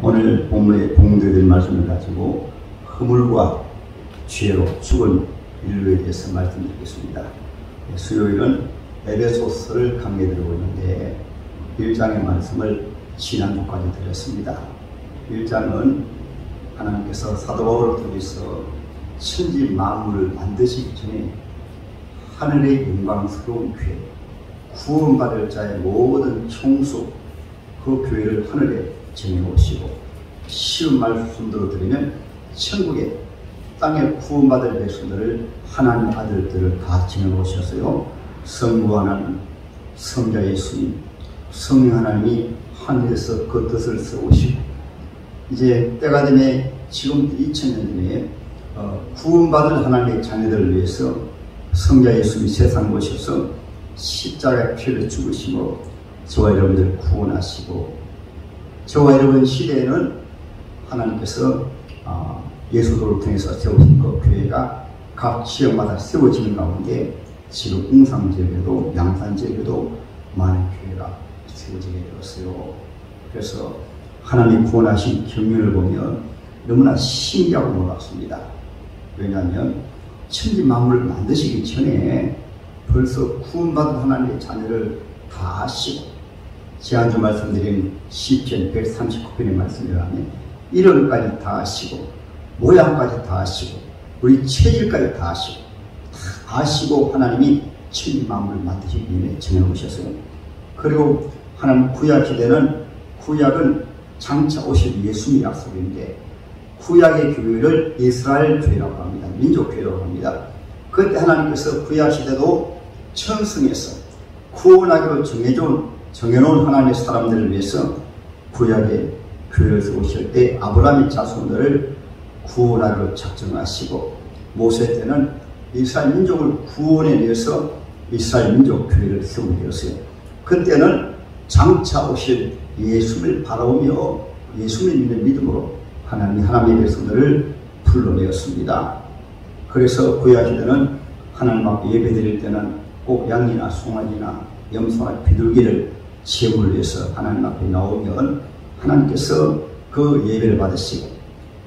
오늘 본문에 공동된 말씀을 가지고 허물과 죄로 죽은 인류에 대해서 말씀드리겠습니다. 수요일은 에베소서를 강의드리고 있는데 1장의 말씀을 지난주까지 드렸습니다. 1장은 하나님께서 사도 바울을 통해서 천지 만물을 만드시기 전에 하늘의 영광스러운 교회, 구원받을 자의 모든 총수, 그 교회를 하늘에 정해놓으시고 쉬운 말씀으로 드리면 천국에 땅에 구원받을 백성들을 하나님의 아들들을 다 정해놓으셨어요. 성부 하나님, 성자 예수님, 성령 하나님이 하늘에서 그 뜻을 세우시고 이제 때가 되매 지금 2000년 전에 구원받을 하나님의 자녀들을 위해서 성자 예수님이 세상 오셔서 십자가의 피를 죽으시고 저와 여러분들을 구원하시고 저와 여러분 시대에는 하나님께서 예수도를 통해서 세우신 그 교회가 각 지역마다 세워지는 가운데 지금 웅상지역에도 양산지역에도 많은 교회가 세워지게 되었어요. 그래서 하나님 구원하신 경륜을 보면 너무나 신기하고 놀랍습니다. 왜냐하면 천지 만물을 만드시기 전에 벌써 구원받은 하나님의 자녀를 다 아시고 지난주 말씀드린 시편 139편의 말씀을 하면 이름까지 다 아시고 모양까지 다 아시고 우리 체질까지 다 아시고 다 아시고 하나님이 천지 만물을 만드시기 위해 정해놓으셨어요. 그리고 하나님 구약시대는 구약은 장차 오실 예수님의 약속인데 구약의 교회를 이스라엘 교회라고 합니다. 민족교회라고 합니다. 그때 하나님께서 구약시대도 천성에서 구원하기로 정해놓은 하나님의 사람들을 위해서 구약의 교회를 세우실 때 아브라함의 자손들을 구원하기로 작정하시고 모세 때는 이스라엘 민족을 구원해 내서 이스라엘 민족 교회를 세우게 되었어요. 그때는 장차 오실 예수를 바라보며 예수를 믿는 믿음으로 하나님의 백성들을 불러내었습니다. 그래서 구약시대는 하나님 앞에 예배드릴 때는 꼭 양이나 송아지나 염소나 비둘기를 제물을 위해서 하나님 앞에 나오면 하나님께서 그 예배를 받으시고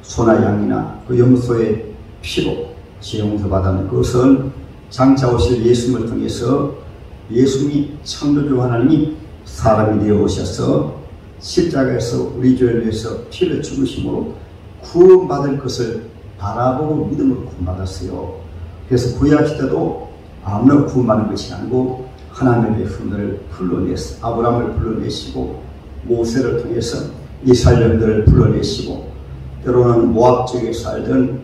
소나 양이나 그 염소의 피로 지용서 받는 그것은 장차 오실 예수님을 통해서 예수님이 창조주 하나님이 사람이 되어 오셔서 십자가에서 우리 죄를 위해서 피를 죽으심으로 구원받을 것을 바라보고 믿음으로 구원받았어요. 그래서 구약시대도 아무나 구원받는 것이 아니고 하나님의 백성들을 불러내서 아브라함을 불러내시고 모세를 통해서 이스라엘들을 불러내시고 때로는 모압 지역에 살던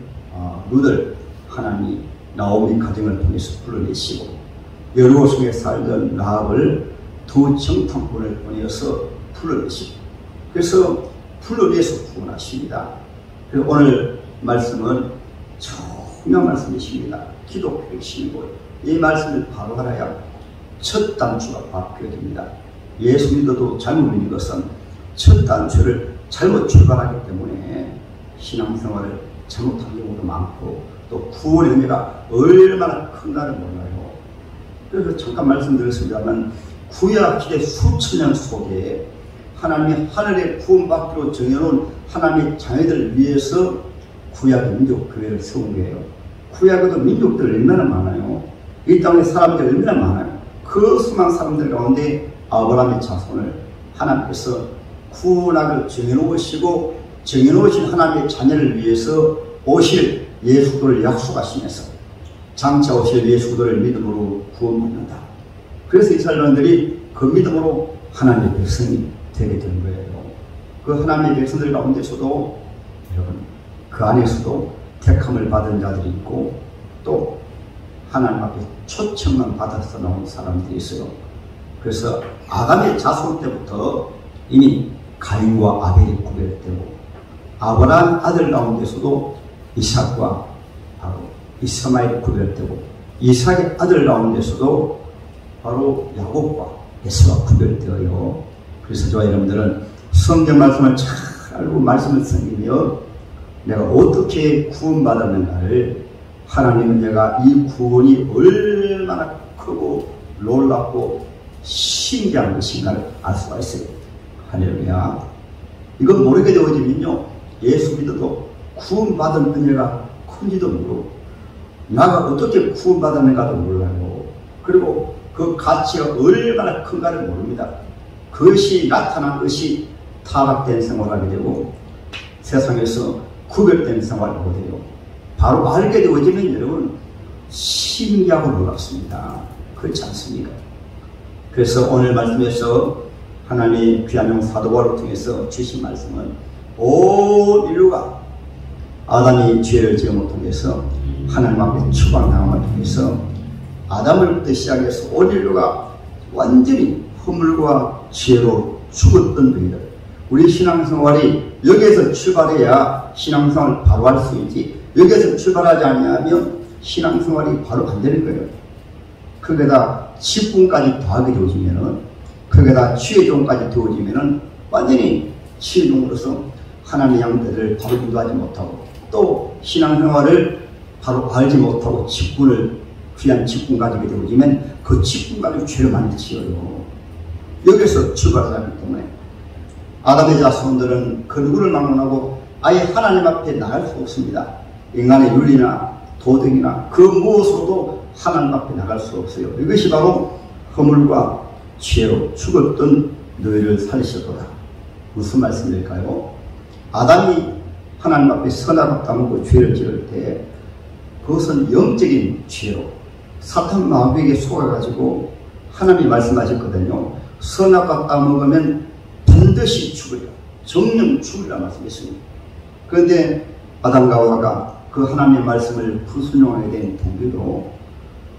룻을 하나님이 나오미 가정을 통해서 불러내시고 여리고 성에 살던 라합을 두 정탐꾼을 보내어서 불러내시고 그래서 불러내서 구원하십니다. 그리고 오늘 말씀은 중요한 말씀이십니다. 기독교 핵심이고 이 말씀을 바로 알아야 첫 단추가 바뀌어야 됩니다. 예수 믿어도 잘못 믿는 것은 첫 단추를 잘못 출발하기 때문에 신앙생활을 잘못한 경우도 많고 또 구원의 의미가 얼마나 큰가를 몰라요. 그래서 잠깐 말씀드렸습니다만 구약시대 수천 년 속에 하나님이 하늘에 구원받기로 정해놓은 하나님의 자녀들을 위해서 구약의 민족교회를 세운 거예요. 구약에도 민족들 얼마나 많아요. 이 땅에 사람들이 얼마나 많아요. 그 수많은 사람들 가운데 아브라함의 자손을 하나님께서 구원하기로 정해놓으신 하나님의 자녀를 위해서 오실 예수를 약속하시면서 장차 오실 예수를 믿음으로 구원받는다. 그래서 이스라엘인들이 그 믿음으로 하나님의 백성이 되게 된 거예요. 그 하나님의 백성들 가운데서도 여러분 그 안에서도 택함을 받은 자들이 있고 또 하나님 앞에 초청만 받아서 나온 사람들이 있어요. 그래서 아담의 자손 때부터 이미 가인과 아벨이 구별되고 아브라함 아들 가운데서도 이삭과 바로 이스마엘이 구별되고 이삭의 아들 가운데서도 바로 야곱과 에서가 구별되어요. 그래서 저와 여러분들은 성경 말씀을 잘 알고 말씀을 섬기며 내가 어떻게 구원받았는가를 하나님은 내가 이 구원이 얼마나 크고 놀랍고 신기한 것인가를 알 수가 있어요. 할렐루야. 이건 모르게 되어지면요, 예수 믿어도 구원받은 은혜가 큰지도 모르고 나가 어떻게 구원받았는가도 몰라요. 그리고 그 가치가 얼마나 큰가를 모릅니다. 그것이 나타난 것이 타락된 생활을 하게 되고 세상에서 구별된 생활을 하게 돼요. 바로 알게 되어지면 여러분 신기하고 놀랍습니다. 그렇지 않습니까? 그래서 오늘 말씀에서 하나님의 귀한 영 사도 바울을 통해서 주신 말씀은 온 인류가 아담이 죄를 지음을 통해서 하나님 앞에 추방당함을 통해서 아담을부터 시작해서 온 인류가 완전히 허물과 죄로 죽었던 너희들, 우리 신앙생활이 여기에서 출발해야 신앙생활을 바로 할 수 있지, 여기에서 출발하지 않으면 신앙생활이 바로 안 되는 거예요. 거기에다 직분까지 더하게 되어지면은, 거기에다 취해종까지 되어지면은 완전히 취해종으로서 하나님의 양들을 바로 인도하지 못하고 또 신앙생활을 바로 알지 못하고 직분을, 귀한 직분 가지게 되어지면 그 직분 가지고 죄를 많이 지어요. 여기서 출발하기 때문에 아담의 자손들은 그 누구를 막론하고 아예 하나님 앞에 나갈 수 없습니다. 인간의 윤리나 도덕이나 그 무엇으로도 하나님 앞에 나갈 수 없어요. 이것이 바로 허물과 죄로 죽었던 너희를 살리셨도다. 무슨 말씀일까요? 아담이 하나님 앞에 선악을 따먹고 죄를 지을 때 그것은 영적인 죄로 사탄 마귀에게 속아가지고 하나님이 말씀하셨거든요. 선악과 따먹으면 반드시 죽으리라, 정령 죽으리라 말씀했습니다. 그런데 아담과 하와가 그 하나님의 말씀을 불순종하게 된 동기도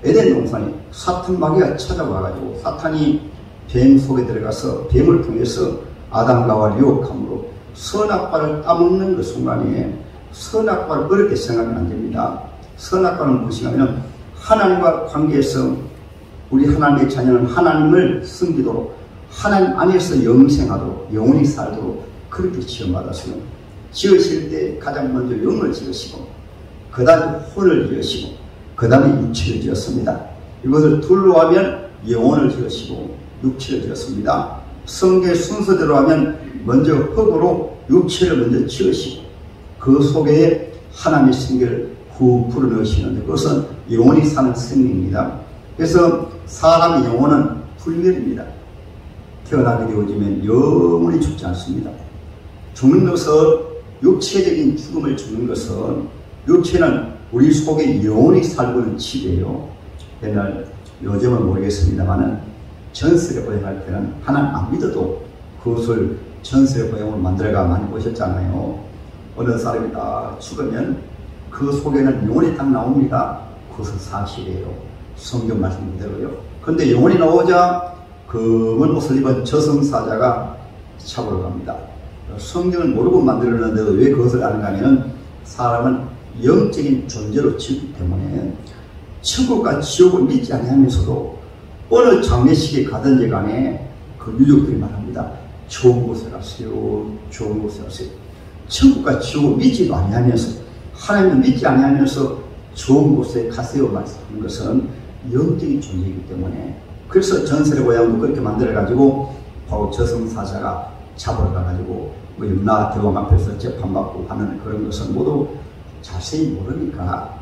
에덴 동산에 사탄 마귀가 찾아와가지고 사탄이 뱀 속에 들어가서 뱀을 통해서 아담과 하와를 유혹함으로 선악과를 따먹는 그 순간에 선악과를 어렵게 생각하면 안 됩니다. 선악과는 무엇이냐면 하나님과 관계에서 우리 하나님의 자녀는 하나님을 섬기도록 하나님 안에서 영생하도록 영원히 살도록 그렇게 지음받았어요. 지으실 때 가장 먼저 영을 지으시고 그 다음에 혼을 지으시고 그 다음에 육체를 지었습니다. 이것을 둘로 하면 영혼을 지으시고 육체를 지었습니다. 성경 순서대로 하면 먼저 흙으로 육체를 먼저 지으시고 그 속에 하나님의 생기를 후 불어넣으시는데 그것은 영원히 사는 생명입니다. 그래서 사람의 영혼은 불멸입니다. 태어나게 되어지면 영원히 죽지 않습니다. 죽는 것은 육체적인 죽음을 죽는 것은 육체는 우리 속에 영원히 살고는 집이에요. 옛날 요즘은 모르겠습니다만은 전설의 고향할 때는 하나님 안 믿어도 그것을 전설의 고향으로 만들어가 많이 보셨잖아요. 어느 사람이 다 죽으면 그 속에는 영혼이 딱 나옵니다. 그것은 사실이에요. 성경 말씀 그대로요. 그런데 영혼이 나오자 검은 옷을 입은 저승사자가 잡으러 갑니다. 성경을 모르고 만들었는데도 왜 그것을 아는가 하면 사람은 영적인 존재로 지기 때문에 천국과 지옥을 믿지 아니하면서도 어느 장례식에 가든지 간에 그 유족들이 말합니다. 좋은 곳에 가세요. 좋은 곳에 가세요. 천국과 지옥을 믿지도 아니하면서 하나님을 믿지 아니하면서 좋은 곳에 가세요 말씀하는 것은 영적인 존재이기 때문에 그래서 전설의 고향도 그렇게 만들어가지고 바로 저승사자가 잡으러 가가지고 뭐 염라 대왕 앞에서 재판받고 하는 그런 것은 모두 자세히 모르니까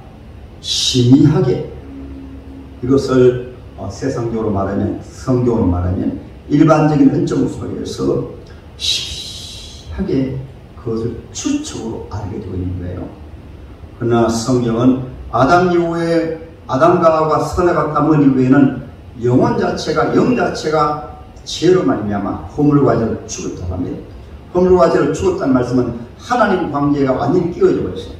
심의하게 이것을 세상적으로 말하면 성경으로 말하면 일반적인 은정 속에서 심의하게 그것을 추측으로 알게 되고 있는 거예요. 그러나 성경은 아담 이후에 아담과 하와가 선악을 따먹은 이후에는 영혼 자체가 영 자체가 죄로 말미암아 허물과 죄로 죽었다고 합니다. 허물과 죄로 죽었다는 말씀은 하나님 관계가 완전히 끼어져 버렸어요.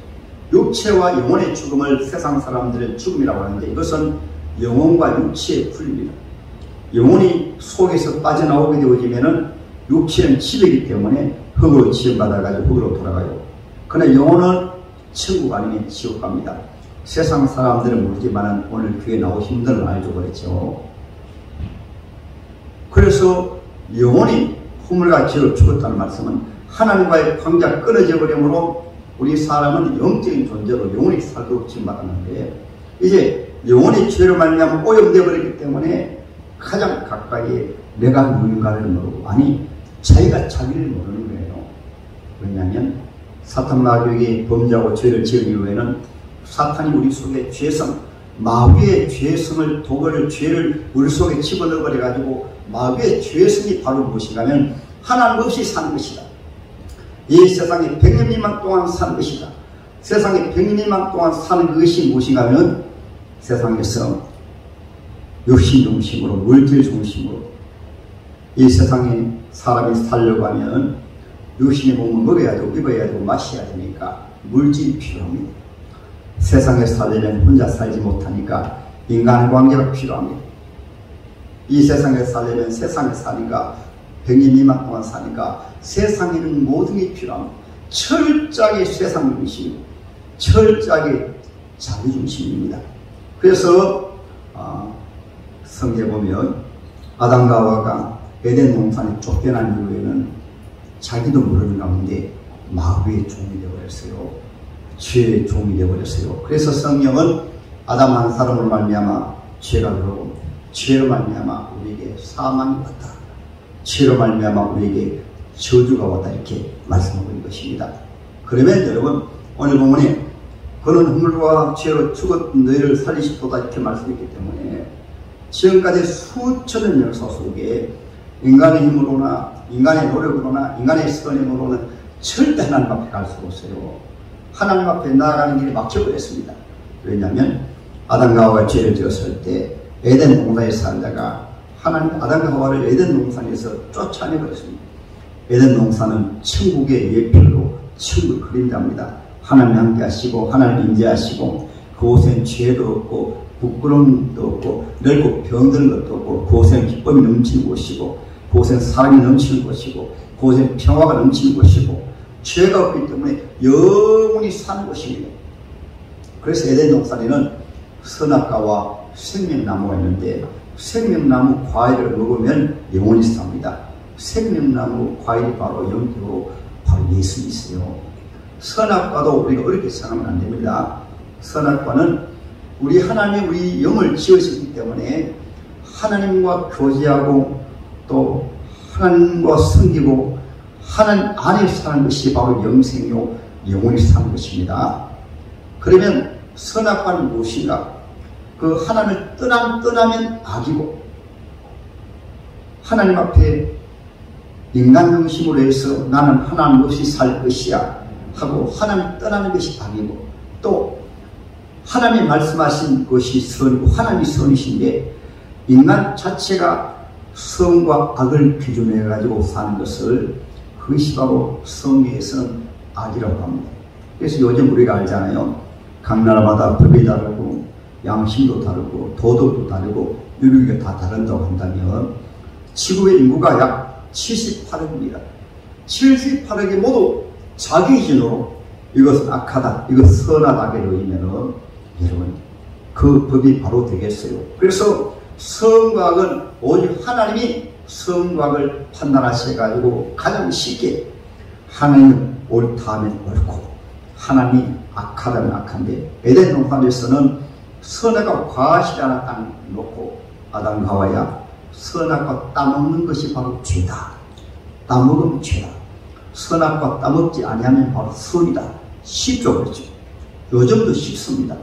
육체와 영혼의 죽음을 세상 사람들의 죽음이라고 하는데 이것은 영혼과 육체의 분리입니다. 영혼이 속에서 빠져나오게 되어지면은 육체는 집이기 때문에 흙으로 지음받아가지고 흙으로 돌아가요. 그러나 영혼은 천국 아니면 지옥 갑니다. 세상 사람들은 모르지만 오늘 교회 나오신 분들은 알죠. 그렇죠. 그래서 영혼이 허물과 죄로 죽었다는 말씀은 하나님과의 관계가 끊어져 버림으로 우리 사람은 영적인 존재로 영원히 살도록 지음받았는데 이제 영혼이 죄로 말미암아 오염되어 버렸기 때문에 가장 가까이 내가 누군가를 모르고 아니 자기가 자기를 모르는 거예요. 왜냐하면 사탄 마귀에게 범죄하고 죄를 지은 이후에는 사탄이 우리 속에 죄성, 마귀의 죄성을, 도구를, 죄를 우리 속에 집어넣어 버려 가지고 마귀의 죄성이 바로 무엇인가 하면 하나님 없이 사는 것이다. 이 세상에 100년 미만 동안 사는 것이다. 세상에 100년 미만 동안 사는 것이 무엇인가 하면 세상에서 육신 중심으로, 물질 중심으로 이 세상에 사람이 살려고 하면 육신의 몸을 먹어야 되고 입어야 되고 마셔야 되니까 물질이 필요합니다. 세상에 살려면 혼자 살지 못하니까 인간관계가 필요합니다. 이 세상에 살려면 세상에 사니까 100년 미만 동안 사니까 세상에는 모든 게 필요합니다. 철저하게 세상 중심, 철저하게 자기 중심입니다. 그래서 성경에 보면 아담과 하와가 에덴 동산에 쫓겨난 이후에는 자기도 모르는 가운데 마귀의 종이 되어버렸어요. 죄의 종이 되어버렸어요. 그래서 성경은 아담 한 사람으로 말미암아 죄가 들어오고 죄로 말미암아 우리에게 사망이 왔다. 죄로 말미암아 우리에게 저주가 왔다. 이렇게 말씀하고 있는 것입니다. 그러면 여러분 오늘 본문에 그는 흙물과 죄로 죽었던 너희를 살리시도다 이렇게 말씀했기 때문에 지금까지 수천년 역사 속에 인간의 힘으로나 인간의 노력으로나 인간의 선행으로는 절대 하나님 앞에 갈 수가 없어요. 하나님 앞에 나아가는 길이 막혀버렸습니다. 왜냐하면 아담과 하와가 죄를 지었을 때 에덴 동산에 살다가 하나님 아담과 하와를 에덴 동산에서 쫓아내버렸습니다. 에덴 동산은 천국의 예표로 천국 그림자입니다. 하나님 함께 하시고 하나님 임재하시고 그곳엔 죄도 없고 부끄러움도 없고 넓고 병드는 것도 없고 그곳엔 기쁨이 넘치는 곳이고 그곳엔 사랑이 넘치는 곳이고 그곳엔 평화가 넘치는 곳이고 죄가 없기 때문에 영원히 사는 곳입니다. 그래서 에덴 동산에는 선악과와 생명나무가 있는데 생명나무 과일을 먹으면 영원히 삽니다. 생명나무 과일이 바로 영적으로 바로 예수님이세요. 선악과도 우리가 어렵게 생각하면 안 됩니다. 선악과는 우리 하나님이 우리 영을 지으셨기 때문에 하나님과 교제하고 또 하나님과 섬기고 하나님 안에 사는 것이 바로 영생이요 영원히 사는 것입니다. 그러면 선악과는 무엇인가? 그 하나님을 떠나면 악이고 하나님 앞에 인간 중심으로 해서 나는 하나님 없이 살 것이야 하고 하나님 떠나는 것이 악이고 또 하나님이 말씀하신 것이 선이고 하나님이 선이신데 인간 자체가 선과 악을 기준해 가지고 사는 것을 그것이 바로 성경에서는 악이라고 합니다. 그래서 요즘 우리가 알잖아요. 각 나라마다 법이 다르고 양심도 다르고 도덕도 다르고 유교가 다 다른다고 한다면 지구의 인구가 약 78억입니다. 78억이 모두 자기 기준으로 이것은 악하다, 이것은 선하다 하게 되면은 여러분 그 법이 바로 되겠어요. 그래서 선과 악은 오직 하나님이 선과 악을 판단하셔가지고 가장 쉽게 하나님은 옳다 하면 옳고 하나님이 악하다면 악한데 에덴 동산에서는 선악과 과실이 하나 딱 놓고 아담과 하와야 선악과 따먹는 것이 바로 죄다. 따먹으면 죄다. 선악과 따먹지 아니하면 바로 선이다. 쉽죠, 그렇죠? 요즘도 쉽습니다.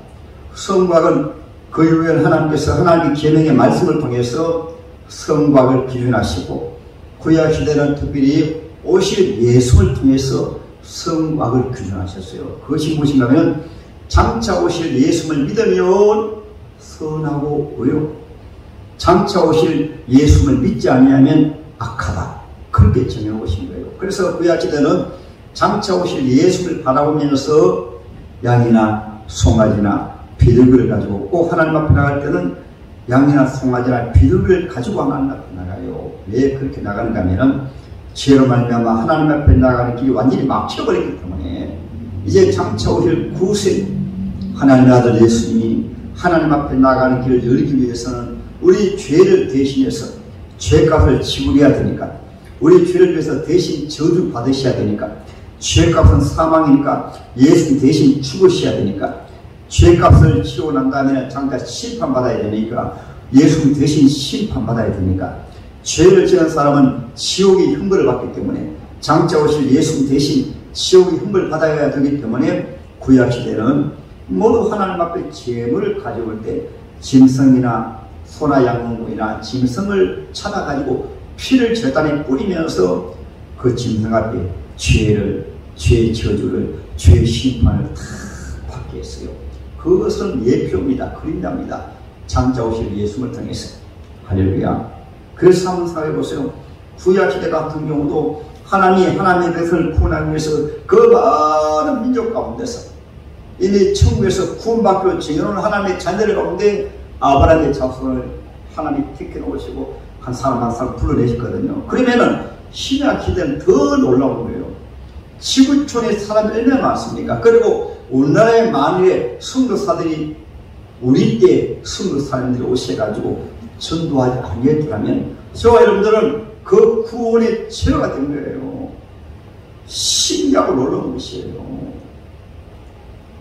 선과 악은 그 이후에는 하나님께서 하나님의 계명의 말씀을 통해서 선과 악을 기준하시고 구약 시대는 특별히 오실 예수를 통해서 선과 악을 기준하셨어요. 그것이 무엇인가 하면 장차 오실 예수를 믿으면 선하고 의롭고 장차 오실 예수를 믿지 아니하면 악하다. 그렇게 정해놓으신 거예요. 그래서 구약 시대는 장차 오실 예수를 바라보면서 양이나 송아지나 비둘기를 가지고 꼭 하나님 앞에 나갈 때는 양이나 송아지나 비둘기를 가지고 하나님 앞에 나가요. 왜 그렇게 나가는가 하면은 죄로 말미암아 하나님 앞에 나가는 길이 완전히 막혀버렸기 때문에 이제 장차 오실 구세 하나님의 아들 예수님이 하나님 앞에 나가는 길을 열기 위해서는 우리 죄를 대신해서 죄값을 지불해야 되니까 우리 죄를 위해서 대신 저주 받으셔야 되니까 죄값은 사망이니까 예수님 대신 죽으셔야 되니까 죄값을 치르고 난 다음에 장차 심판받아야 되니까 예수님 대신 심판받아야 되니까 죄를 지은 사람은 지옥의 형벌을 받기 때문에 장차 오실 예수님 대신 지옥의 형벌 받아야 되기 때문에 구약시대는 모두 하나님 앞에 제물을 가져올 때 짐승이나 소나 양동이나 짐승을 찾아가지고 피를 제단에 뿌리면서 그 짐승 앞에 죄의 저주를, 죄의 심판을 다 받게 했어요. 그것은 예표입니다. 그림자입니다. 장차 오실 예수를 통해서. 할렐루야. 그래서 한번 생각해보세요. 구약시대 같은 경우도 하나님의 백성을 구원하기 위해서 그 많은 민족 가운데서 이미 천국에서 구원받기로 정해놓은 하나님의 자녀들 가운데 아브라함의 자손을 하나님이 택해놓으시고 한 사람 한 사람 불러내셨거든요. 그러면은 신약 시대는 더 놀라운 거예요. 지구촌에 사람이 얼마나 많습니까? 그리고 우리나라의 만일에 선교사들이 우리 때 선교사님들이 오셔가지고 전도하지 아니했더라면 저와 여러분들은 그 구원의 제로가 된 거예요. 신기하고 놀라운 것이에요.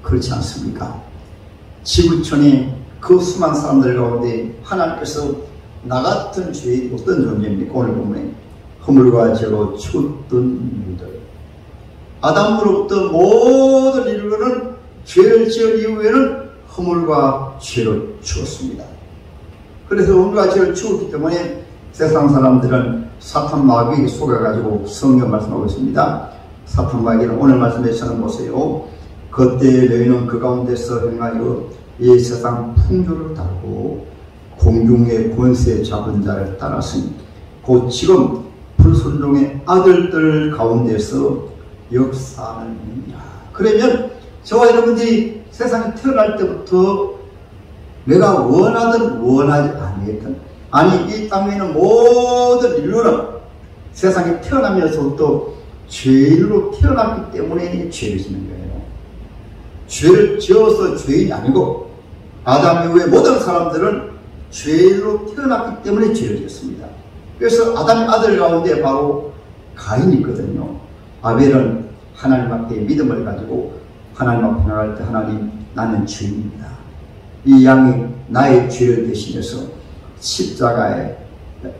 그렇지 않습니까? 지구촌에 그 수많은 사람들 가운데 하나님께서 나 같은 죄인이 어떤 존재입니까? 오늘 보면 허물과 죄로 죽었던 이들, 아담으로부터 모든 인류는 죄를 지은 이후에는 허물과 죄로 죽었습니다. 그래서 허물과 죄를 죽었기 때문에 세상 사람들은 사탄 마귀에게 속아가지고 성경 말씀하고 있습니다. 사탄 마귀는 오늘 말씀에서는 보세요. 그때 너희는 그 가운데서 행하여 이 세상 풍조를 따르고 공중의 권세 잡은 자를 따랐으니 곧 지금 불순종의 아들들 가운데서 역사하느니라. 그러면 저와 여러분들이 세상에 태어날 때부터 내가 원하든 원하지 아니했든, 아니 이 땅에 있는 모든 인류는 세상에 태어나면서부터 죄인으로 태어났기 때문에 죄를 짓는 거예요. 죄를 지어서 죄인이 아니고 아담 이후에 모든 사람들은 죄로 태어났기 때문에 죄를 지었습니다. 그래서 아담의 아들 가운데 바로 가인이 있거든요. 아벨은 하나님 앞에 믿음을 가지고 하나님 앞에 나갈 때 하나님, 나는 죄인입니다. 이 양이 나의 죄를 대신해서 십자가에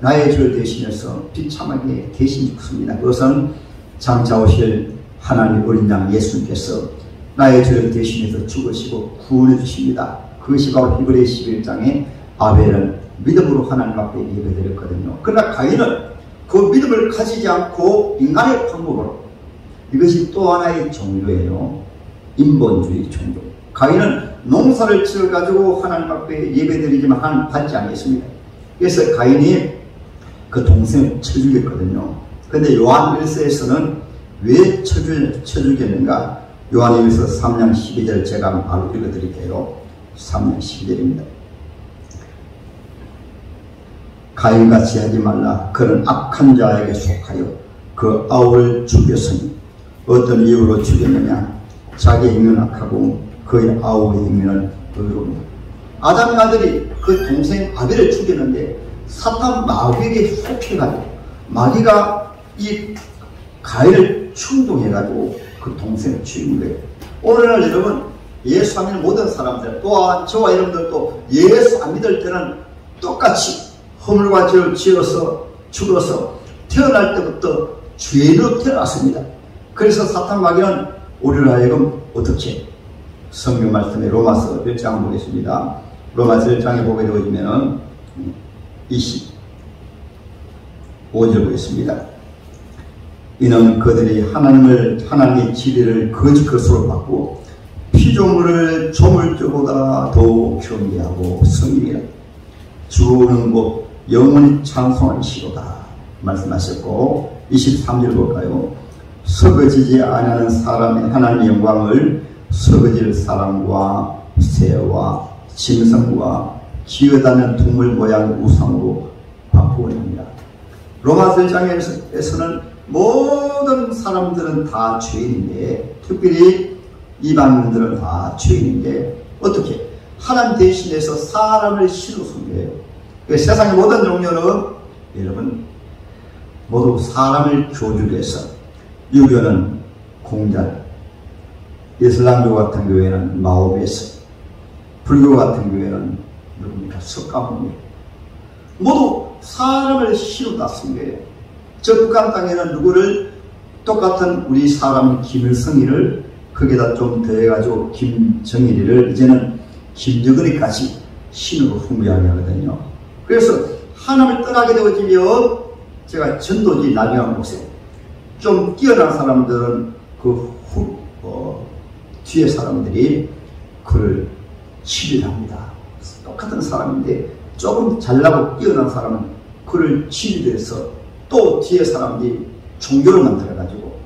나의 죄를 대신해서 비참하게 대신 죽습니다. 그것은 장차 오실 하나님 어린 양 예수님께서 나의 죄를 대신해서 죽으시고 구원해 주십니다. 그것이 바로 히브리 11장에 아벨은 믿음으로 하나님 앞에 예배드렸거든요. 그러나 가인은 그 믿음을 가지지 않고 인간의 방법으로, 이것이 또 하나의 종교예요. 인본주의 종교. 가인은 농사를 지어가지고 하나님 앞에 예배드리지만 하나님 받지 않겠습니다. 그래서 가인이 그 동생을 쳐주겠거든요. 그런데 요한 1서에서는 왜 쳐주겠는가? 요한 1서 3장 12절 제가 바로 읽어드릴게요. 3장 12절입니다. 가인같이 하지 말라. 그는 악한 자에게 속하여 그 아우를 죽였으니 어떤 이유로 죽였느냐? 자기 행위는 악하고 그의 아우의 행위는 의로우니. 아담의 아들이 그 동생 아벨을 죽였는데 사탄 마귀에게 속해가지고 마귀가 이 가인을 충동해가지고 그 동생을 죽인 거예요. 오늘날 여러분 예수 안 믿는 모든 사람들, 또한 저와 여러분들도 예수 안 믿을 때는 똑같이 허물과 죄를 지어서 죽어서 태어날 때부터 죄로 태어났습니다. 그래서 사탄 마귀는 우리를 하여금 어떻게? 성경 말씀에 로마서 1장 보겠습니다. 로마서 1장에 보게 되어지면 25절 보겠습니다. 이는 그들이 하나님의 진리를 거짓 것으로 받고 피조물을 조물주보다 더욱 경배하고 섬기라. 주는 곧 영원히 찬송하시로다 말씀하셨고, 23절 볼까요? 썩어지지 아니하는 사람의 하나님의 영광을 썩어질 사람과 새와 짐승과 기어다니는 동물 모양 우상으로 바꾸어냅니다. 로마서 1장에서는 모든 사람들은 다 죄인인데, 특별히 이방인들은 다 죄인인데 어떻게? 하나님 대신해서 사람을 신으신 거예요. 세상의 모든 종교는 여러분 모두 사람을 교주해서, 유교는 공자, 이슬람교 같은 교회는 마오베스, 불교 같은 교회는 누굽니까? 석가모니. 모두 사람을 신어놨은 거예요. 저 북한 땅에는 누구를 똑같은 우리 사람 김일성이를 거기다 좀 더해가지고 김정일이를 이제는 김정은이까지 신으로 후무하게 하거든요. 그래서 하나님을 떠나게 되어지면 제가 전도지 나중에 한번 보세요. 좀 뛰어난 사람들은 뒤에 사람들이 그를 치료합니다. 똑같은 사람인데 조금 잘나고 뛰어난 사람은 그를 치료해서 또 뒤에 사람들이 종교를 만들어가지고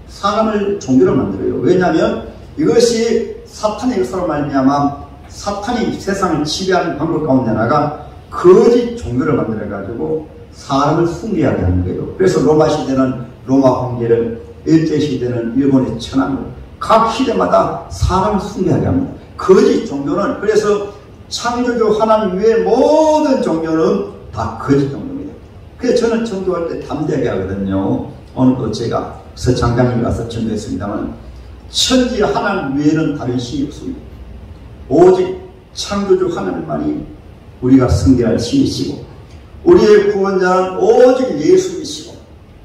사람을 종교를 만들어요. 왜냐하면 이것이 사탄의 역사로 말미암아 사탄이 세상을 지배하는 방법 가운데 하나가 거짓 종교를 만들어가지고 사람을 숭배하게 하는 거예요. 그래서 로마 시대는 로마 황제를, 일제 시대는 일본의 천황을, 각 시대마다 사람을 숭배하게 합니다. 거짓 종교는, 그래서 창조주 하나님 외의 모든 종교는 다 거짓 종교입니다. 그래서 저는 전도할 때 담대하게 하거든요. 오늘도 제가 서창장에 가서 전도했습니다만 천지 하나님 외에는 다른 신이 없습니다. 오직 창조주 하나님만이 우리가 승리할 신이시고 우리의 구원자는 오직 예수이시고,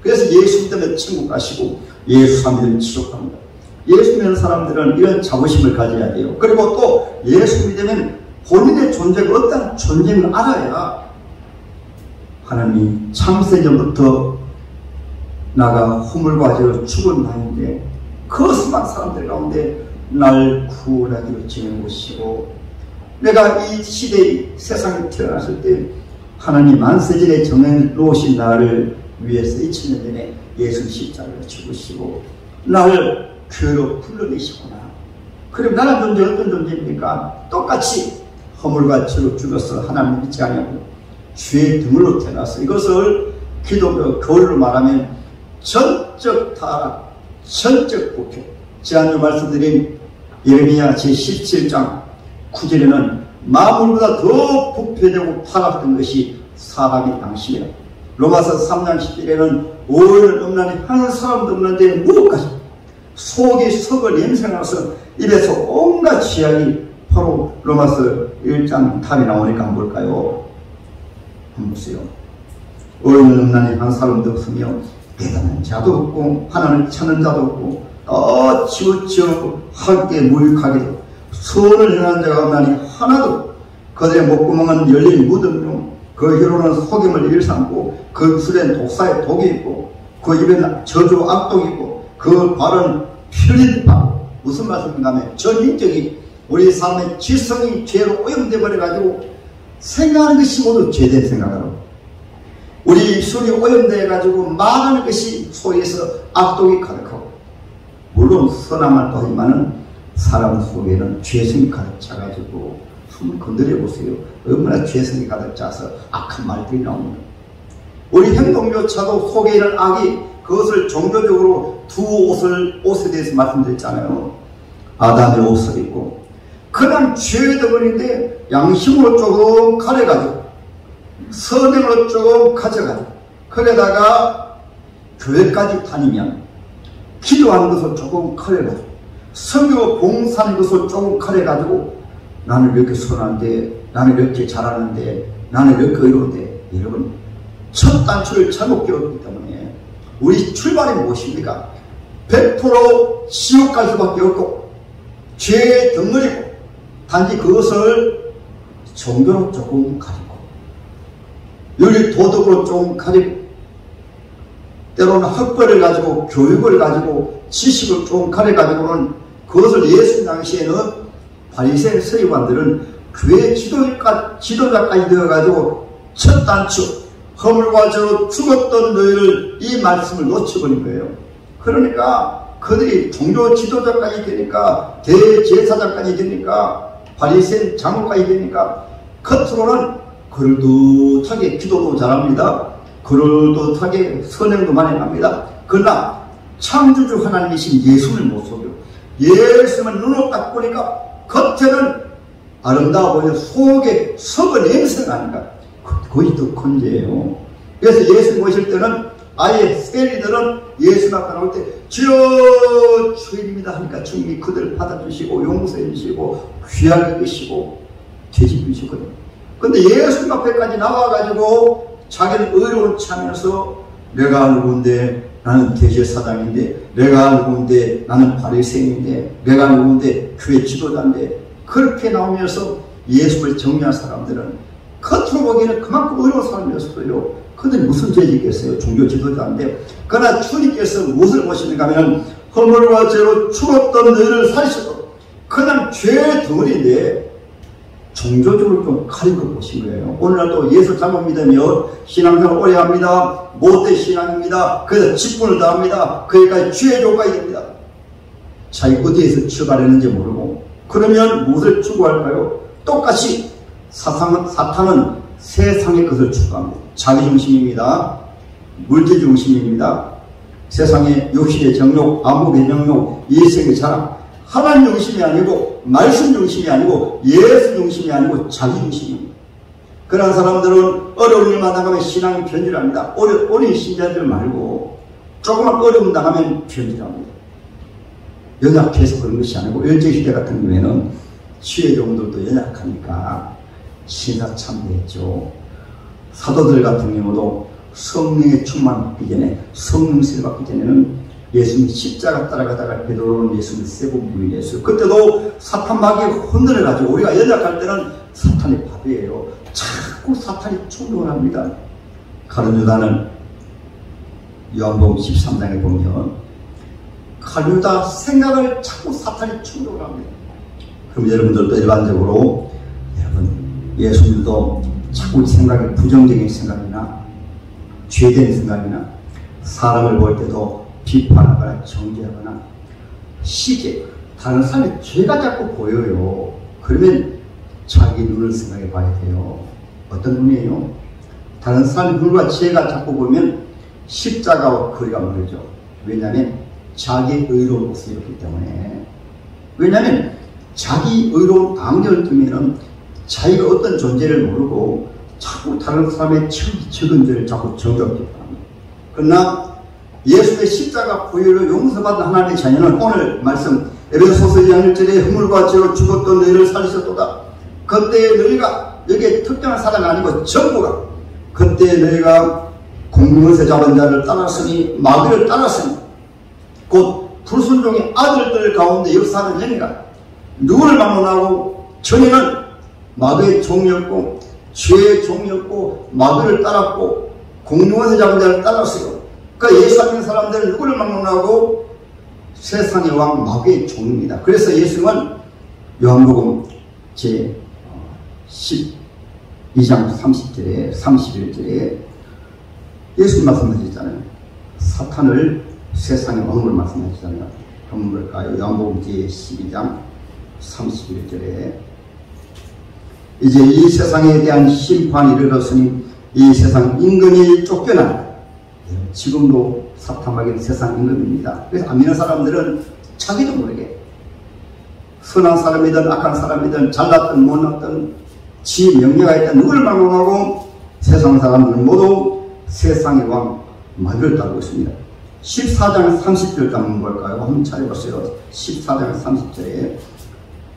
그래서 예수 때문에 천국 가시고 예수 믿으면 지옥합니다. 예수 믿는 사람들은 이런 자부심을 가져야 돼요. 그리고 또 예수 믿으면 본인의 존재가 어떤 존재를 알아야 하나님이 창세전부터 나가 허물과지로 죽은 나인데 그 수많은 사람들 가운데 날 구원하기로 지은 것이고, 내가 이 시대의 세상에 태어났을 때 하나님 만세전에 정해놓으신 나를 위해서 2000년 전에 예수 십자가를 죽으시고 나를 교회로 불러내시구나. 그럼 나는 존재 어떤 존재입니까? 똑같이 허물과 죄로 죽어서 하나님 믿지 아니하고 죄의 등으로 태어나서, 이것을 기독교 교리로 말하면 전적 타락, 전적 복회. 지난주 말씀드린 예레미야 제17장 9절에는 만물보다 더 부패되고 타락된 것이 사람이 당신이라. 로마서 3장 10절에는 오해는 없나니 한 사람도 없는데 무엇까지 속이 썩을 냄새가 나서 입에서 온갖 죄악이, 바로 로마서 1장 답이 나오니까 한번 볼까요? 한번 보세요. 오해는 없나니 한 사람도 없으며 대단한 자도 없고 하나님을 찾는 자도 없고 치우치어 함께 무익하게 되고 선을 행하는 자가 없나니 하나도. 그들의 목구멍은 열린 무덤이요 그 혀로는 속임을 일삼고 그 입술엔 독사의 독이 있고 그 입에는 저주 악독이 있고 그 발은 편린하고. 무슨 말씀인가 하면 전인적인 우리 삶의 지성이 죄로 오염되어 버려가지고 생각하는 것이 모두 죄된 생각으로, 우리 입술이 오염되어가지고 말하는 것이 속에서 악독이 가득하고, 물론 선한 말도 하지만은 사람 속에는 죄성이 가득 차가지고 한번 건드려 보세요. 얼마나 죄성이 가득 차서 악한 말들이 나옵니다. 우리 행동조차도 속에 있는 악이, 그것을 종교적으로 두 옷에 대해서 말씀드렸잖아요. 아담의 옷을 입고 그냥 죄의 덩어리인데 양심으로 조금 가려가지고 선행으로 조금 가져가지고 거기다가 교회까지 다니면 기도하는 것을 조금 가려가지고 선교 봉사하는 것을 조금 가려가지고 나는 이렇게 선한데, 나는 이렇게 잘하는데, 나는 이렇게 의로운데, 여러분 첫 단추를 잘못 끼웠기 때문에 우리 출발이 무엇입니까? 100% 지옥 갈 수밖에 없고 죄의 덩어리고, 단지 그것을 종교로 조금 가리고 윤리 도덕으로 조금 가리고 때로는 학벌을 가지고 교육을 가지고 지식을 조금 가려가지고는 그것을 예수 당시에는 바리새인 서기관들은 교회 지도자까지 되어가지고 첫 단추 허물과 죄로 죽었던 너희를, 이 말씀을 놓쳐버린 거예요. 그러니까 그들이 종교 지도자까지 되니까, 대제사장까지 되니까, 바리새인 장로까지 되니까 겉으로는 그럴듯하게 기도도 잘합니다. 그럴듯하게 선행도 많이 합니다. 그러나 창조주 하나님이신 예수를 못 속여. 예수는 눈을 딱 보니까 겉에는 아름다워 보여 속에 썩은 냄새가 나니까 거의 더 큰 죄예요. 그래서 예수 모실 때는 아예 세리들은 예수 앞에 나올 때 주여 주인입니다 하니까 주님이 그들을 받아주시고 용서해 주시고 귀하게 계시고 되짚어 주시거든요. 근데 예수 앞에까지 나와가지고 자기는 의로운 척하면서 내가 누군데 나는 대제사장인데, 내가 누군데, 나는 바리새인인데, 내가 누군데, 교회 지도자인데, 그렇게 나오면서 예수를 정리한 사람들은 겉으로 보기에는 그만큼 어려운 사람이었어요. 그들이 무슨 죄를 있겠어요? 종교 지도자인데. 그러나 주님께서 무엇을 보시는가 하면 허물과 죄로 죽었던 너희를 살리셔도 그냥 죄의 덩어리인데 종교적으로 좀 가린 걸 보신 거예요. 오늘날도 예수 잘못 믿으면 신앙생활 오래 합니다. 못된 신앙입니다. 그래서 직분을 다합니다. 그러니까 죄의 조각이 됩니다. 자기 어디에서 출발했는지 모르고. 그러면 무엇을 추구할까요? 똑같이 사탄은 세상의 것을 추구합니다. 자기중심입니다. 물질중심입니다. 세상의 욕심의 정욕, 암흑의 정욕, 이생의 자랑, 하나님 중심이 아니고 말씀 중심이 아니고 예수 중심이 아니고 자기 중심입니다. 그런 사람들은 어려운 일만 당하면 신앙이 변질합니다. 어린 신자들 말고 조금만 어려움 당하면 변질합니다. 연약해서 그런 것이 아니고 일제시대 같은 경우에는 시혜종들도 연약하니까 신사참배했죠. 사도들 같은 경우도 성령의 충만 받기 전에, 성령세를 받기 전에는 예수님 십자가 따라가다가 베드로는 예수님을 세고 부인했어요. 그때도 사탄 마귀가 흔들어가지고 우리가 연약할 때는 사탄이 밥이에요. 자꾸 사탄이 충동을 합니다. 가룟 유다는 요한복음 13장에 보면 가룟 유다 생각을 자꾸 사탄이 충동을 합니다. 그럼 여러분들도 일반적으로 예수님도 자꾸 생각이 부정적인 생각이나 죄된 생각이나 사람을 볼 때도 비판하거나 정죄하거나 쉽게 다른 사람의 죄가 자꾸 보여요. 그러면 자기 눈을 생각해 봐야 돼요. 어떤 눈이에요? 다른 사람의 눈과 죄가 자꾸 보면 십자가와 거리가 멀어져. 왜냐하면 자기 의로운 모습이었기 때문에. 왜냐하면 자기 의로운 안경을 끼면은 자기가 어떤 존재를 모르고 자꾸 다른 사람의 적은 죄를 자꾸 정죄하기 바랍니다. 그러나 예수의 십자가 보혈로 용서받은 하나님의 자녀는 오늘 말씀 에베소서 2장 1절에 허물과 죄로 죽었던 너희를 살리셨도다. 그때 너희가 여기에 특정한 사람이 아니고 전부가 그때 너희가 공중에서 잡은 자를 따랐으니 마귀를 따랐으니 곧 불순종의 아들들 가운데 역사하는 영이라. 누구를 막론하고 전에는 마귀의 종이었고 죄의 종이었고 마귀를 따랐고 공중에서 잡은 자를 따랐어요. 그러니까 예수 믿는 사람들은 누구를 막론하고 세상의 왕 마귀의 종입니다. 그래서 예수님은 요한복음 제 12장 30절에 31절에 예수님 말씀하셨잖아요. 사탄을 세상의 왕으로 말씀하셨잖아요. 한번 볼까요? 요한복음 제 12장 31절에 이제 이 세상에 대한 심판이 이르렀으니 이 세상 임금이 쫓겨난다. 지금도 사탄마귀는 세상 임금입니다. 그래서 안 믿는 사람들은 자기도 모르게 선한 사람이든 악한 사람이든 잘났든 못났든 지 명예가 있든 누구를 막론하고 세상 사람들은 모두 세상의 왕 마귀를 따르고 있습니다. 14장 30절 한번 볼까요? 한번 찾아보세요. 14장 30절에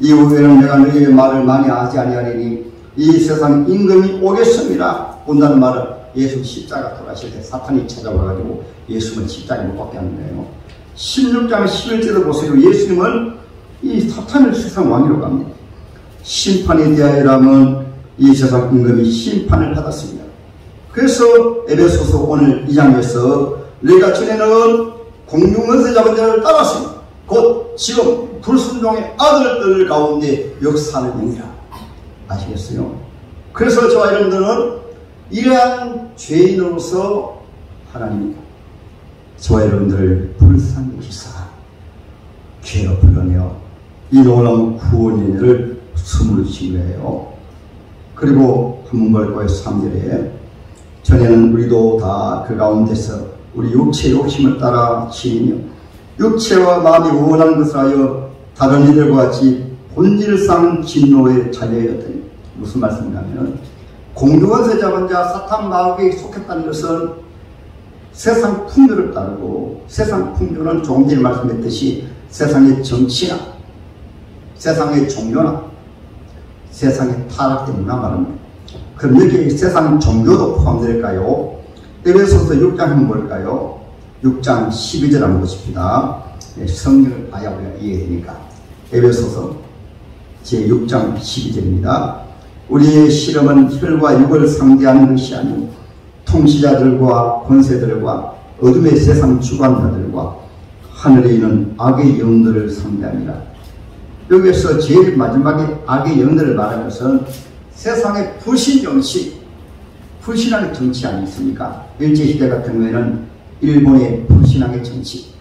이후에는 내가 너희의 말을 많이 하지 아니하리니 이 세상 임금이 오겠습니다. 온다는 말은 예수 십자가 돌아가실 때 사탄이 찾아와가지고 예수님을 십자가에 못 박게 하는 거예요. 16장 11절을 보세요. 예수님은 이 사탄을 세상 왕이라고 합니다. 심판에 대하여라면 이 세상 임금이 심판을 받았습니다. 그래서 에베소서 오늘 2장에서 너희가 전에는 공중에서 잡은 자를 따랐습니다. 곧 지금 불순종의 아들들 가운데 역사하는 영이라. 아시겠어요? 그래서 저와 여러분들은 이러한 죄인으로서 하나님이 저와 여러분들을 불쌍히 기사 죄로 불러내어 이 놀라운 구원 은혜를 선물로 주신 거예요. 그리고 한번 볼 거예요. 3절에 전에는 우리도 다 그 가운데서 우리 육체의 욕심을 따라 지니며 육체와 마음이 원하는 것을 하여 다른 이들과 같이 본질상 진노에 잘려였더니 무슨 말씀인가 하면 공중에서 잡은 자 사탄 마귀에 속했다는 것은 세상 풍요를 따르고 세상 풍요는 조금 전에 말씀했듯이 세상의 정치나 세상의 종교나 세상의 타락된 문화 말입니다. 그럼 여기 세상 종교도 포함될까요? 에베소서 6장 한번 볼까요? 6장 12절 한번 보십시다. 성경을 봐야 우리가 이해되니까. 에베소서 제6장 12절입니다. 우리의 실험은 혈과 육을 상대하는 것이 아니고 통치자들과 권세들과 어둠의 세상 주관자들과 하늘에 있는 악의 영들을 상대하니라. 여기에서 제일 마지막에 악의 영들을 말하는 것은 세상의 불신정치, 불신앙의 정치 아니겠습니까? 일제시대 같은 경우에는 일본의 불신앙의 정치,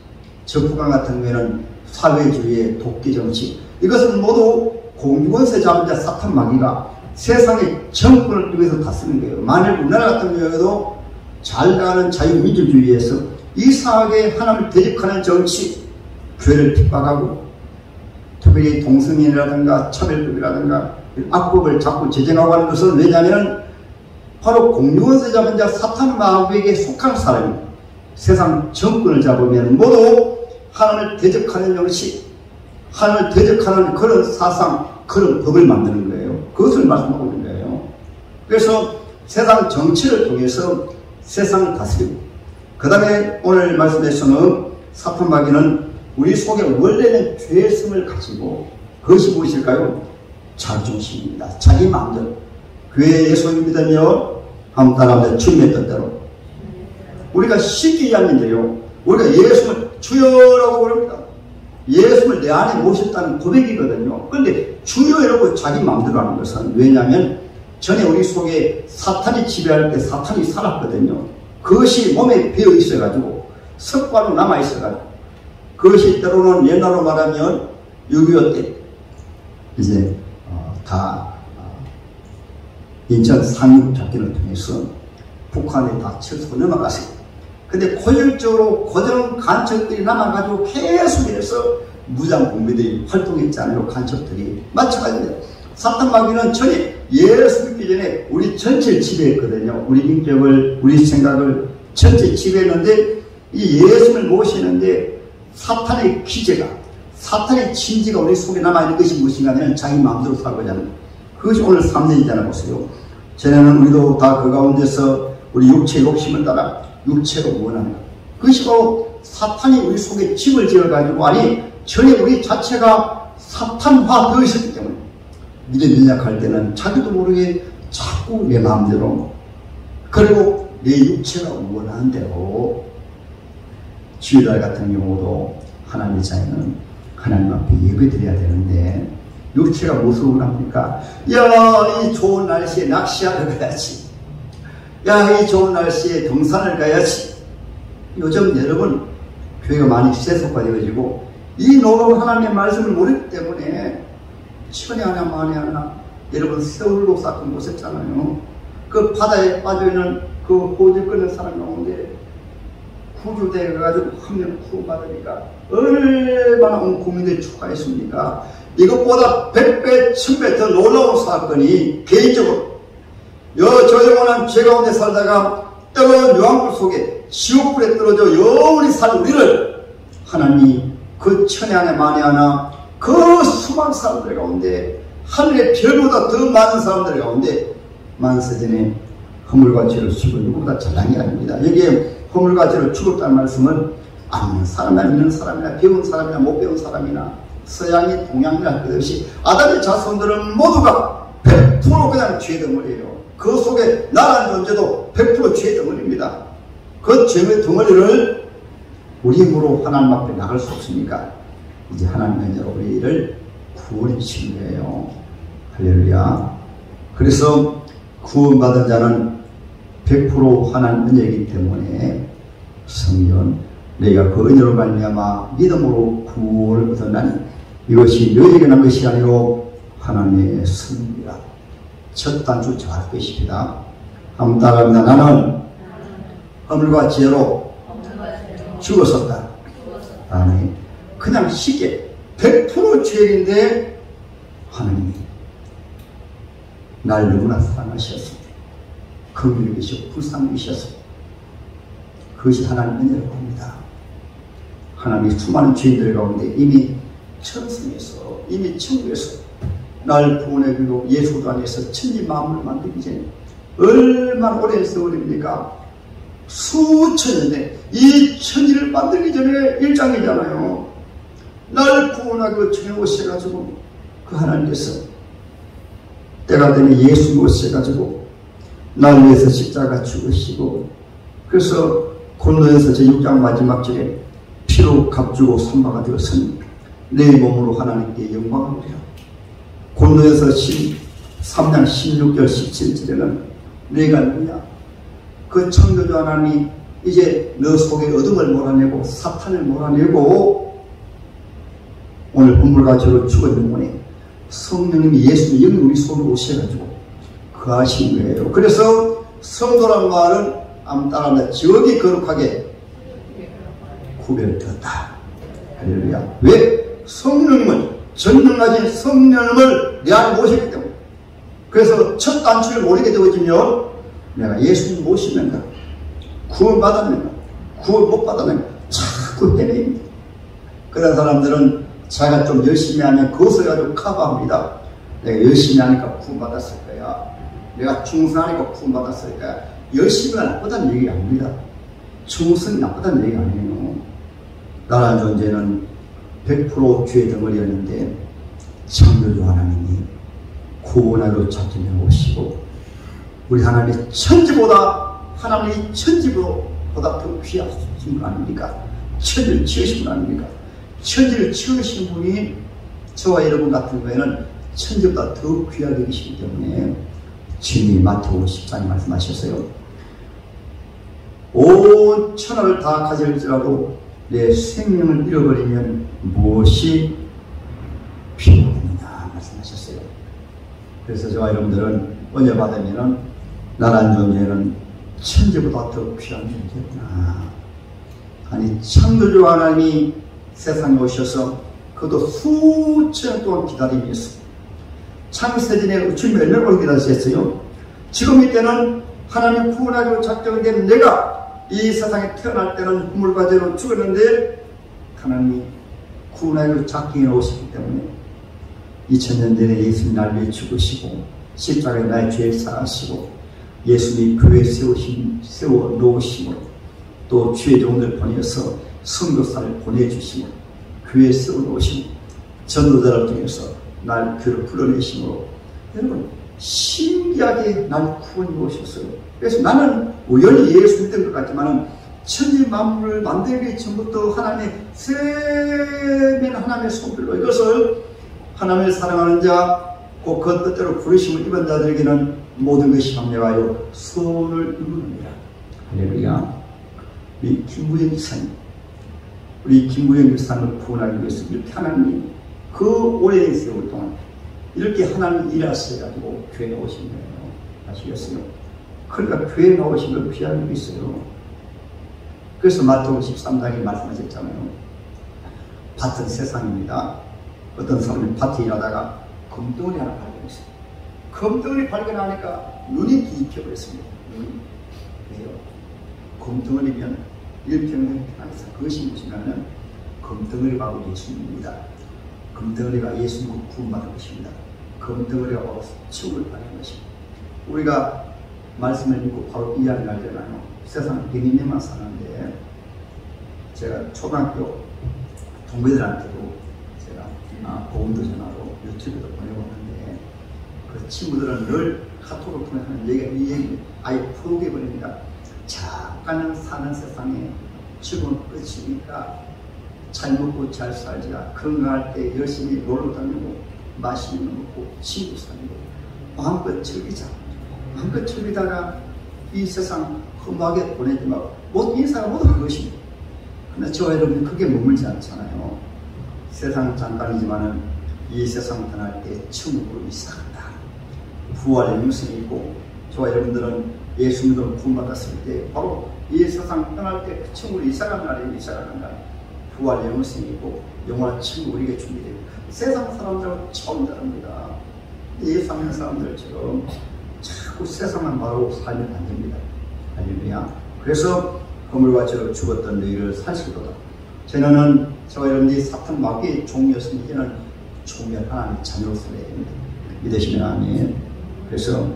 적국강 같은 경우에는 사회주의의 독재 정치, 이것은 모두 공권세 자본자 사탄 마귀가 세상의 정권을 위해서 다 쓰는 거예요. 만일 우리나라 같은 경우에도 잘 나가는 자유민주주의에서 이상하게 하나님을 대적하는 정치, 교회를 핍박하고 특별히 동성애라든가 차별법이라든가 악법을 자꾸 제정하고 하는 것은 왜냐하면 바로 공유권세 자본자 사탄 마귀에게 속한 사람이 세상 정권을 잡으면 모두 하나님을 대적하는 정치, 하나님을 대적하는 그런 사상, 그런 법을 만드는 거예요. 그것을 말씀하고 있는 거예요. 그래서 세상 정치를 통해서 세상을 다스리고, 그 다음에 오늘 말씀에서는 사탄 마귀는 우리 속에 원래는 죄성을 가지고, 그것이 무엇일까요? 자존심입니다. 자기 마음대로. 교회에 예수를 믿으며 한번 따라하면 주님의 뜻대로. 우리가 쉽게 이해하는데요, 우리가 예수를 주여라고 부릅니다. 예수를 내 안에 모셨다는 고백이거든요. 그런데 주여 이러고 자기 마음대로 하는 것은 왜냐하면 전에 우리 속에 사탄이 지배할 때 사탄이 살았거든요. 그것이 몸에 배어 있어가지고 습관으로 남아있어가지고 그것이 때로는 옛날로 말하면 6.25 때 이제 인천 상륙 작전을 통해서 북한에 다 쳐서 넘어갔어요. 근데 고질적으로 고정 간첩들이 남아가지고 계속 이래서 무장 공비들이 활동했잖아요. 간첩들이. 마찬가지입니다. 사탄 마귀는 전에 예수 믿기 전에 우리 전체를 지배했거든요. 우리 인격을, 우리 생각을 전체 지배했는데 이 예수를 모시는데 사탄의 기제가, 사탄의 진지가 우리 속에 남아있는 것이 무엇인가 하면 자기 마음대로 살고자 하는 것. 그것이 오늘 3년이잖아요. 보세요. 전에는 우리도 다 그 가운데서 우리 육체의 욕심을 따라 육체로 원하는 것. 그것이 바로 사탄이 우리 속에 집을 지어가지고, 아니 전에 우리 자체가 사탄화 되어 있었기 때문에 믿음이 약할 때는 자기도 모르게 자꾸 내 마음대로, 그리고 내 육체가 원하는 대로. 주일날 같은 경우도 하나님의 자녀는 하나님 앞에 예배드려야 되는데 육체가 무엇을 원합니까? 야, 이 좋은 날씨에 낚시하러 가야지. 야, 이 좋은 날씨에 등산을 가야지. 요즘 여러분 교회가 많이 세속화되어지고 이 놀라운 하나님의 말씀을 모르기 때문에 천에 하나 만에 하나, 여러분 세월호 사건 보셨잖아요. 그 바다에 빠져있는 그 호주 끄는 사람 가운데 구조대에 가가지고 한 명 구원받으니까 얼마나 온 국민들이 축하했습니까? 이것보다 100배, 1000배 더 놀라운 사건이 개인적으로 저 영원한 죄 가운데 살다가 뜨거운 유황불 속에 지옥불에 떨어져 영원히 살 우리를 하나님이 그 천에 하나 만에 하나 그 수많은 사람들 가운데 하늘의 별보다 더 많은 사람들 가운데 만세전에 허물과 죄를 죽은 누구보다 잘난 게 아닙니다. 여기에 허물과 죄를 죽었다는 말씀은 안 믿는 사람이나 믿는 사람이나 배운 사람이나 못 배운 사람이나 서양이 동양이나 할 것 없이 아담의 자손들은 모두가 100% 그냥 죄덩어리예요. 그 속에 나란 존재도 100% 죄덩어리입니다. 그 죄의 덩어리를 우리 힘으로 하나님 앞에 나갈 수 없으니까 이제 하나님의 은혜로 우리를 구원해 주신 거예요. 할렐루야. 그래서 구원받은 자는 100% 하나님 은혜이기 때문에 성경 내가 그 은혜로 말미암아 믿음으로 구원을 얻었나니 이것이 너희에게 난 것이 아니고 하나님의 선물이라. 첫 단추 잘 빼십니다. 한번 따라합니다. 나는 허물과 죄로 죽었었다. 아니 그냥 쉽게 100% 죄인데 하나님이 날 너무나 사랑하셨습니다. 긍휼이시고 불쌍히시셔서 그것이 하나님 은혜라고 합니다. 하나님이 수많은 죄인들 가운데 이미 천성에서, 이미 천국에서 날 구원해 주고 예수도 안에서 천지 마음을 만들기 전에 얼마나 오랜 세월입니까? 수천 년에 이 천지를 만들기 전에 일장이잖아요. 날 구원하고 청해 오셔가지고 그 하나님께서 때가 되면 예수 오셔가지고 날 위해서 십자가 죽으시고, 그래서 고린도전서 제6장 마지막 절에 피로 값주고 산바가 되었으니 내 몸으로 하나님께 영광을 드려. 고린도전서 3장 16절 17절에는 내가 누구냐? 그 창조주 하나님이 이제 너 속에 어둠을 몰아내고 사탄을 몰아내고 오늘 본물가지로 죽었는 분이 성령님이 예수의 영이 우리 속에 오셔가지고 그 하신 거예요. 그래서 성도란 말은 아무 따라하면 지옥이 거룩하게 구별되었다. 할렐루야. 왜? 성령님은 전능하신 성령님을 내 안에 모셨기 때문에. 그래서 첫 단추를 모르게 되어지면 내가 예수님 모시는가, 구원 받았는가, 구원 못 받았는가 자꾸 헤매입니다. 그런 사람들은 자기가 좀 열심히 하면 그것을 가지고 커버합니다. 내가 열심히 하니까 구원 받았을 거야, 내가 충성하니까 구원 받았을 거야. 열심히가 나쁘다는 얘기 아닙니다. 충성이 나쁘다는 얘기 아니에요. 나라는 존재는 100% 죄 덩어리였는데 창조주 하나님이 구원하러 작정해 오시고, 우리 하나님이 천지보다, 하나님이 천지보다 더 귀하신 분 아닙니까? 천지를 지으신 분 아닙니까? 천지를 지으신 분이 저와 여러분 같은 경우에는 천지보다 더 귀하게 계시기 때문에 주님이 마태복음 10장에 말씀하셨어요. 온 천하를 다 가질지라도 내 생명을 잃어버리면 무엇이 필요하느냐 말씀하셨어요. 그래서 저와 여러분들은 은혜 받으면은 나라는 존재는 천지보다 더 귀한 존재구나. 아니, 창조주 하나님이 세상에 오셔서 그것도 수천 년 동안 기다리면서 창세전에 주님이 얼마나 기다리셨어요? 지금 이때는 하나님 구원하기로 작정된 내가 이 세상에 태어날 때는 우물가지로 죽었는데 하나님이 구원하기로 작정해 오셨기 때문에 2000년 전에 예수님 날 위해 죽으시고 십자가에 나의 죄를 사하시고 예수님이 교회에 세워 놓으심으로 또 주의 종들 보내서 선교사를 보내주심으로 교회에 세워 놓으심으로 전도자를 통해서 날 교회로 불러내심으로 여러분 신기하게 날 구원해 오셨어요. 그래서 나는 우연히 예수 믿던 것 같지만 천지 만물을 만들기 전부터 하나님의 세면 하나님의 손길로 이것을 하나님을 사랑하는 자, 곧 그 뜻대로 부르심을 입은 자들에게는 모든 것이 합력하여 선을 이루느니라. 할렐루야. 우리 김부영 기사님, 우리 김부영 기사님을 구원하기 위해서 이렇게 하나님이 그 오랜 세월 동안 이렇게 하나님 일하셔가지고 교회에 오신 거예요. 아시겠어요? 그러니까 교회에 나오신 걸 피하는 게 있어요. 그래서 마태복음 13장에 말씀하셨잖아요. 밭은 세상입니다. 어떤 사람이 밭에 일하다가 금덩어리 하나 발견했어요. 금덩어리 발견하니까 눈이 뒤집혀버렸습니다. 눈이. 왜요? 금덩어리면 일평생 편하게 살 그것이 무엇이냐면 금덩어리 바로 예수님입니다. 금덩어리가 예수님을 구원받은 것입니다. 금덩어리가 바로 치유를 받는 것입니다. 우리가 말씀을 믿고 바로 이해를 하잖아요. 세상 병인네만 사는데 제가 초등학교 동기들한테도 제가 복음도 전하고 유튜브도 보내보는데 그 친구들은 늘 카톡을 통해 하는 얘기가 이 얘기 아예 포기해버립니다. 잠깐 사는 세상에 죽은 끝이니까 잘 먹고 잘 살자. 건강할 때 열심히 놀러 다니고 맛있는 거 먹고 친구 사귀고 마음껏 즐기자. 마음껏 즐기다가 이 세상 험하게 보내지 말고 모든 인사가 모두 그것입니다. 근데 저와 여러분이 그게 머물지 않잖아요. 세상은 잠깐이지만은 이 세상 떠날 때 천국으로 이사간다. 부활의 영생이 있고 저와 여러분들은 예수 믿음을 구원받았을 때 바로 이 세상 떠날 때 그 천국으로 이사가는 날에 이사가는 날 부활의 영생이 있고 영원한 천국이 우리에게 준비되고 세상 사람들하고 처음 다릅니다. 예수 믿는 사람들처럼 자꾸 세상만 바라보고 살면 안 됩니다. 할렐루야. 그래서 거물과 저로 죽었던 너희를 살시도다. 저는 저와 여러분들이 사탄 마귀의 종이었으니 이제는 종이 하나님의 자녀로서 믿으시면 아멘. 그래서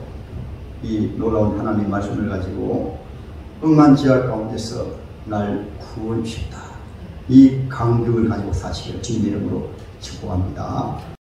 이 놀라운 하나님의 말씀을 가지고 억만지하 가운데서 날 구원주셨다. 이 감격을 가지고 사시길 주님의 이름으로 축복합니다.